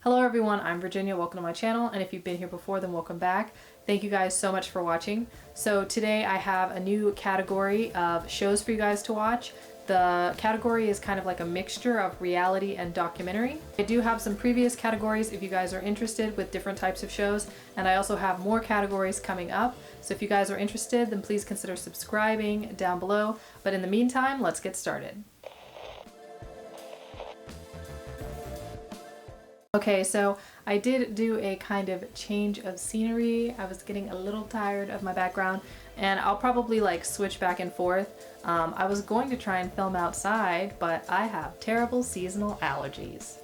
Hello everyone, I'm Virginia, welcome to my channel, and if you've been here before then welcome back. Thank you guys so much for watching. So today I have a new category of shows for you guys to watch. The category is kind of like a mixture of reality and documentary. I do have some previous categories if you guys are interested with different types of shows, and I also have more categories coming up. So if you guys are interested, then please consider subscribing down below. But in the meantime, let's get started. Okay, so I did do a kind of change of scenery. I was getting a little tired of my background, and I'll probably like switch back and forth. I was going to try and film outside, but I have terrible seasonal allergies.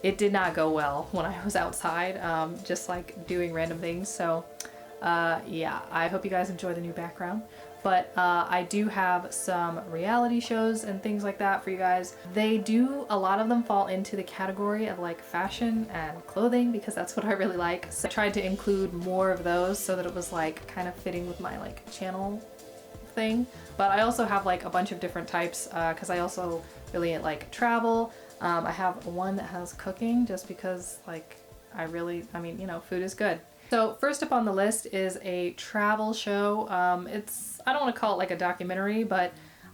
It did not go well when I was outside, just like doing random things. So yeah, I hope you guys enjoy the new background. But I do have some reality shows and things like that for you guys. A lot of them fall into the category of like fashion and clothing because that's what I really like. So I tried to include more of those so that it was like kind of fitting with my like channel thing. But I also have like a bunch of different types because I also really like travel. I have one that has cooking just because like I mean, you know, food is good. So first up on the list is a travel show. I don't want to call it like a documentary, but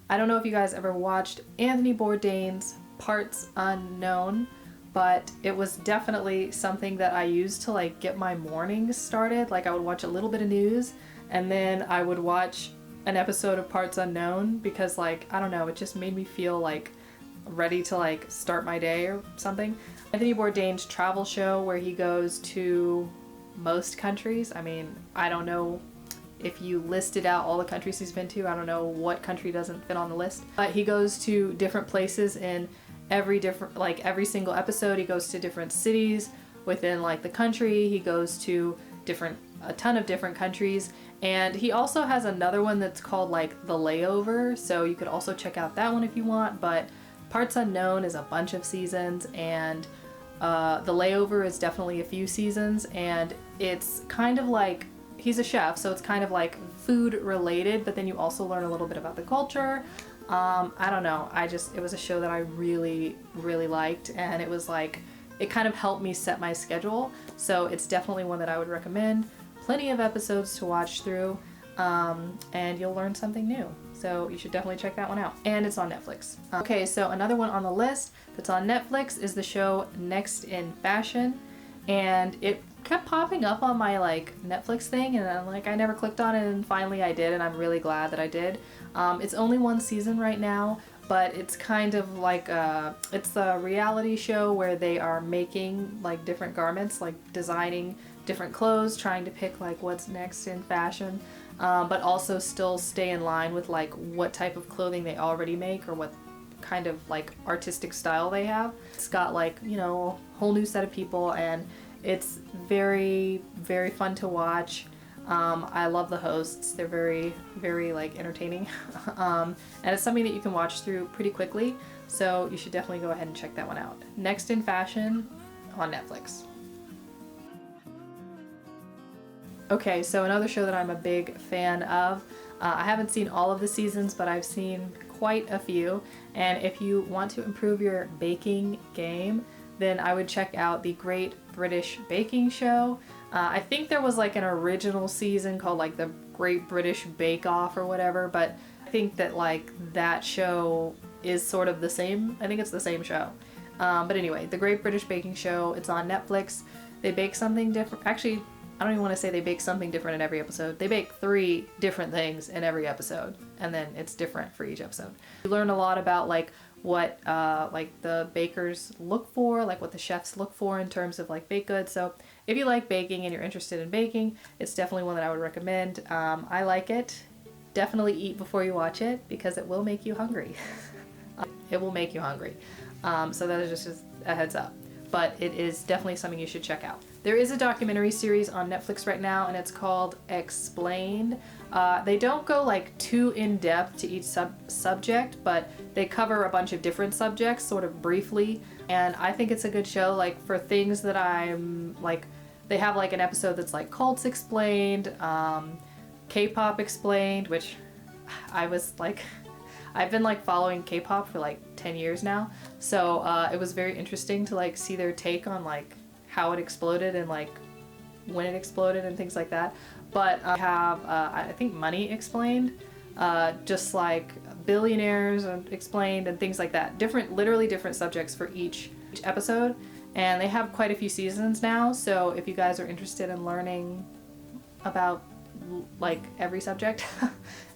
I don't know if you guys ever watched Anthony Bourdain's Parts Unknown, but it was definitely something that I used to like get my mornings started. Like I would watch a little bit of news and then I would watch an episode of Parts Unknown because like, I don't know, it just made me feel like ready to like start my day or something. Anthony Bourdain's travel show where he goes to most countries. I mean, I don't know if you listed out all the countries he's been to. I don't know what country doesn't fit on the list. But he goes to different places in every single episode. He goes to different cities within like the country. He goes to a ton of different countries. And he also has another one that's called like The Layover. So you could also check out that one if you want. But Parts Unknown is a bunch of seasons, and The Layover is definitely a few seasons, and it's kind of like, he's a chef, so it's kind of like food related, but then you also learn a little bit about the culture. I don't know, it was a show that I really, really liked, and it was like, it kind of helped me set my schedule, so it's definitely one that I would recommend. Plenty of episodes to watch through, and you'll learn something new. So you should definitely check that one out. And it's on Netflix. Okay, so another one on the list that's on Netflix is the show Next in Fashion. And it kept popping up on my like Netflix thing, and I'm like, I never clicked on it, and finally I did, and I'm really glad that I did. It's only one season right now, but it's kind of like it's a reality show where they are making like different garments, like designing different clothes, trying to pick like what's next in fashion. But also still stay in line with like what type of clothing they already make or what kind of like artistic style they have. It's got like, you know, a whole new set of people, and it's very, very fun to watch. I love the hosts. They're very, very like entertaining. And it's something that you can watch through pretty quickly. So you should definitely go ahead and check that one out. Next in Fashion on Netflix. Okay, so another show that I'm a big fan of. I haven't seen all of the seasons, but I've seen quite a few. And if you want to improve your baking game, then I would check out the Great British Baking Show. I think there was like an original season called like the Great British Bake Off or whatever, but I think that like that show is sort of the same. I think it's the same show. But anyway, the Great British Baking Show, it's on Netflix. They bake something different. Actually, I don't even want to say they bake something different in every episode. They bake 3 different things in every episode, and then it's different for each episode. You learn a lot about like what like the bakers look for, like what the chefs look for in terms of like baked goods. So if you like baking and you're interested in baking, it's definitely one that I would recommend. I like it. Definitely eat before you watch it because it will make you hungry. It will make you hungry. So that is just a heads up. But it is definitely something you should check out. There is a documentary series on Netflix right now, and it's called Explained. They don't go like too in depth to each subject, but they cover a bunch of different subjects sort of briefly. And I think it's a good show, like for things that I'm like, they have like an episode that's like cults explained, K-pop explained, which I was like, I've been like following K-pop for like 10 years now, so it was very interesting to like see their take on like how it exploded and like when it exploded and things like that. But I have I think Money Explained, just like billionaires explained and things like that. Literally different subjects for each episode, and they have quite a few seasons now. So if you guys are interested in learning about like every subject,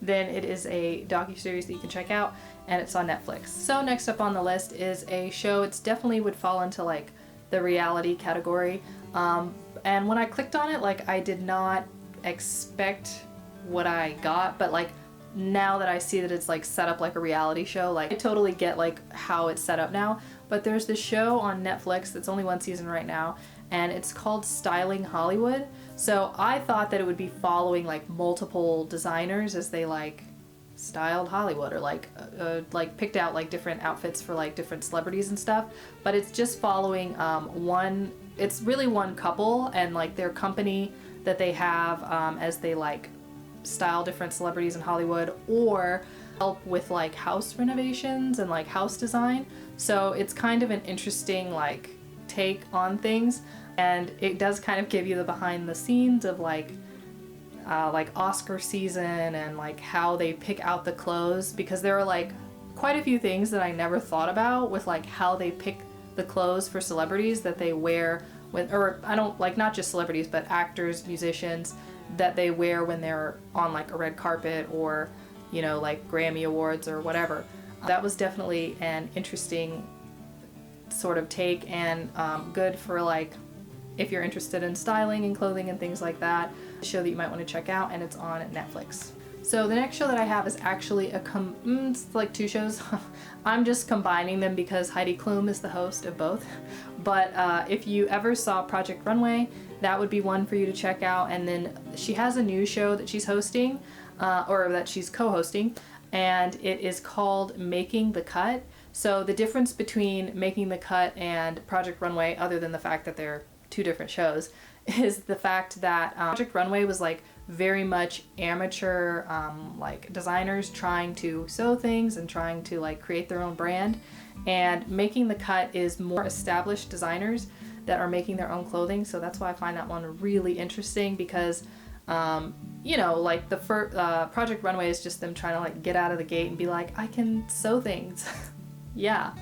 then it is a docuseries that you can check out, and it's on Netflix. So next up on the list is a show. It's definitely would fall into like the reality category, and when I clicked on it, like I did not expect what I got, but like now that I see that it's like set up like a reality show, like I totally get like how it's set up now. But there's this show on Netflix that's only one season right now, and it's called Styling Hollywood. So I thought that it would be following like multiple designers as they like styled Hollywood, or like picked out like different outfits for like different celebrities and stuff. But it's just following it's really one couple and like their company that they have as they like style different celebrities in Hollywood, or help with like house renovations and like house design. So it's kind of an interesting like take on things, and it does kind of give you the behind the scenes of like Oscar season and like how they pick out the clothes, because there are like quite a few things that I never thought about with like how they pick the clothes for celebrities that they wear when, or I don't like not just celebrities but actors, musicians, that they wear when they're on like a red carpet or, you know, like Grammy Awards or whatever. That was definitely an interesting sort of take, and good for like if you're interested in styling and clothing and things like that. A show that you might want to check out, and it's on Netflix. So the next show that I have is actually it's like two shows. I'm just combining them because Heidi Klum is the host of both. But if you ever saw Project Runway, that would be one for you to check out. And then she has a new show that she's hosting, or that she's co-hosting, and it is called Making the Cut. So the difference between Making the Cut and Project Runway, other than the fact that they're two different shows, is the fact that Project Runway was like very much amateur like designers trying to sew things and trying to like create their own brand, and Making the Cut is more established designers that are making their own clothing. So that's why I find that one really interesting, because you know, like the first Project Runway is just them trying to like get out of the gate and be like, I can sew things. Yeah.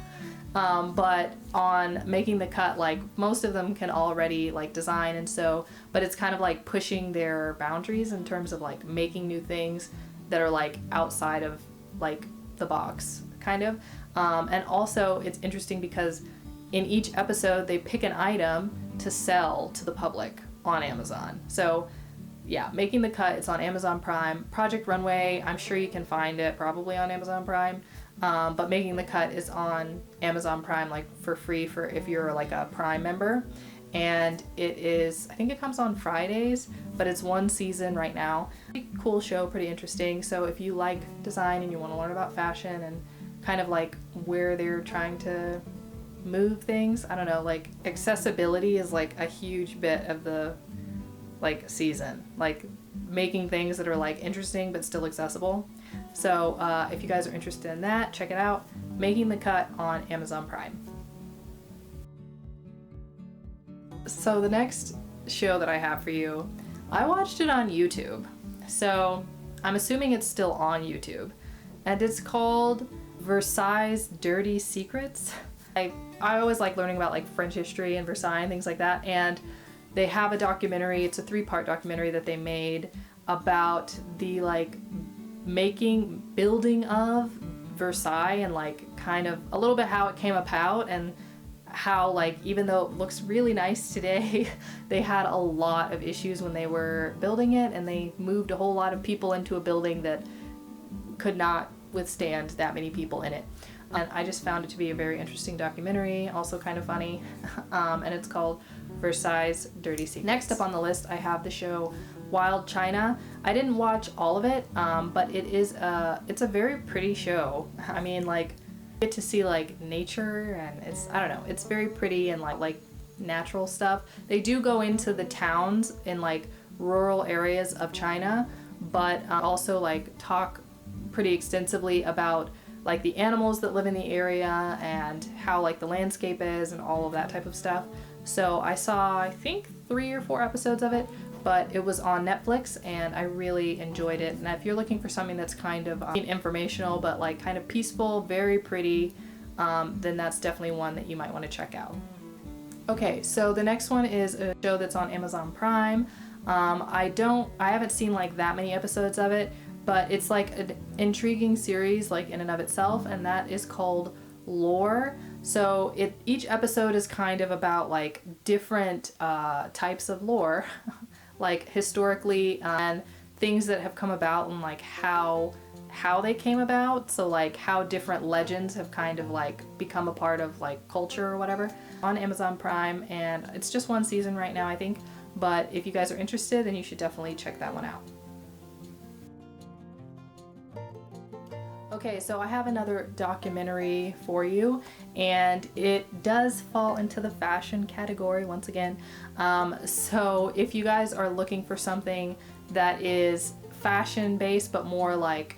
But on Making the Cut, like most of them can already like design and sew, but it's kind of like pushing their boundaries in terms of like making new things that are like outside of like the box kind of. And also it's interesting because in each episode they pick an item to sell to the public on Amazon. So yeah, Making the Cut, it's on Amazon Prime. Project Runway, I'm sure you can find it probably on Amazon Prime. But Making the Cut is on Amazon Prime like for free for if you're like a Prime member. And it is, I think it comes on Fridays, but it's one season right now. Pretty cool show, pretty interesting. So if you like design and you want to learn about fashion and kind of like where they're trying to move things, I don't know, like accessibility is like a huge bit of the like season, like making things that are like interesting but still accessible. So if you guys are interested in that, check it out. Making the Cut on Amazon Prime. So the next show that I have for you, I watched it on YouTube. So I'm assuming it's still on YouTube. And it's called Versailles Dirty Secrets. I always like learning about like French history and Versailles and things like that. And they have a documentary, it's a 3-part documentary that they made about the like building of Versailles, and like kind of a little bit how it came about, and how like even though it looks really nice today, they had a lot of issues when they were building it, and they moved a whole lot of people into a building that could not withstand that many people in it. And I just found it to be a very interesting documentary, also kind of funny, and it's called Versailles Dirty Secrets. Next up on the list, I have the show Wild China. I didn't watch all of it, but it's a very pretty show. I mean, like, you get to see like nature, and it's, I don't know, it's very pretty and like natural stuff. They do go into the towns in like rural areas of China, but also like talk pretty extensively about like the animals that live in the area and how like the landscape is and all of that type of stuff. So I saw, I think 3 or 4 episodes of it, but it was on Netflix and I really enjoyed it. And if you're looking for something that's kind of informational but like kind of peaceful, very pretty, then that's definitely one that you might want to check out. Okay, so the next one is a show that's on Amazon Prime. I haven't seen like that many episodes of it, but it's like an intriguing series like in and of itself, and that is called Lore. So each episode is kind of about like different types of lore, like historically, and things that have come about and like how they came about. So like how different legends have kind of like become a part of like culture or whatever, on Amazon Prime, and it's just 1 season right now, I think. But if you guys are interested, then you should definitely check that one out. Okay, so I have another documentary for you, and it does fall into the fashion category once again. So if you guys are looking for something that is fashion based but more like,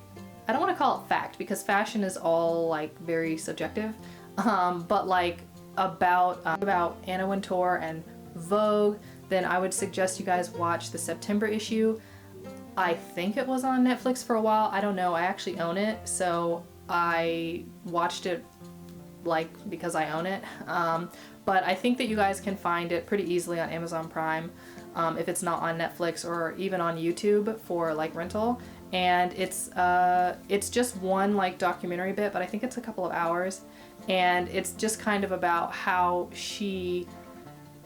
I don't want to call it fact because fashion is all like very subjective, but like about Anna Wintour and Vogue, then I would suggest you guys watch the September issue. I think it was on Netflix for a while. I don't know. I actually own it, so I watched it like because I own it. But I think that you guys can find it pretty easily on Amazon Prime, if it's not on Netflix, or even on YouTube for like rental. And it's just one like documentary bit, but I think it's a couple of hours, and it's just kind of about how she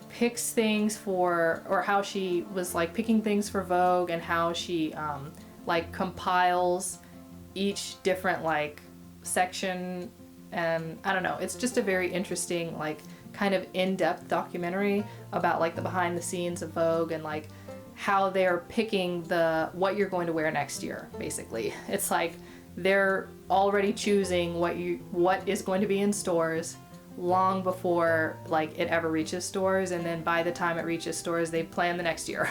picks things for, or how she was like picking things for Vogue, and how she like compiles each different like section. And I don't know, it's just a very interesting like kind of in-depth documentary about like the behind the scenes of Vogue, and like how they're picking what you're going to wear next year. Basically, it's like they're already choosing what is going to be in stores long before like it ever reaches stores, and then by the time it reaches stores they plan the next year.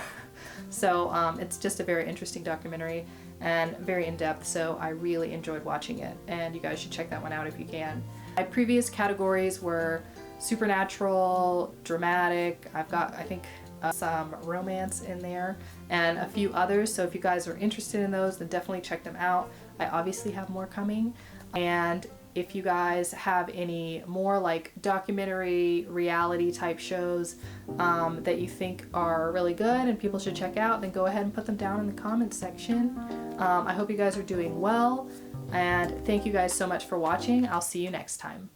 So it's just a very interesting documentary and very in-depth, so I really enjoyed watching it, and you guys should check that one out if you can. My previous categories were supernatural, dramatic, I've got I think some romance in there, and a few others, so if you guys are interested in those, then definitely check them out. I obviously have more coming, and if you guys have any more like documentary reality type shows that you think are really good and people should check out, then go ahead and put them down in the comments section. I hope you guys are doing well, and thank you guys so much for watching. I'll see you next time.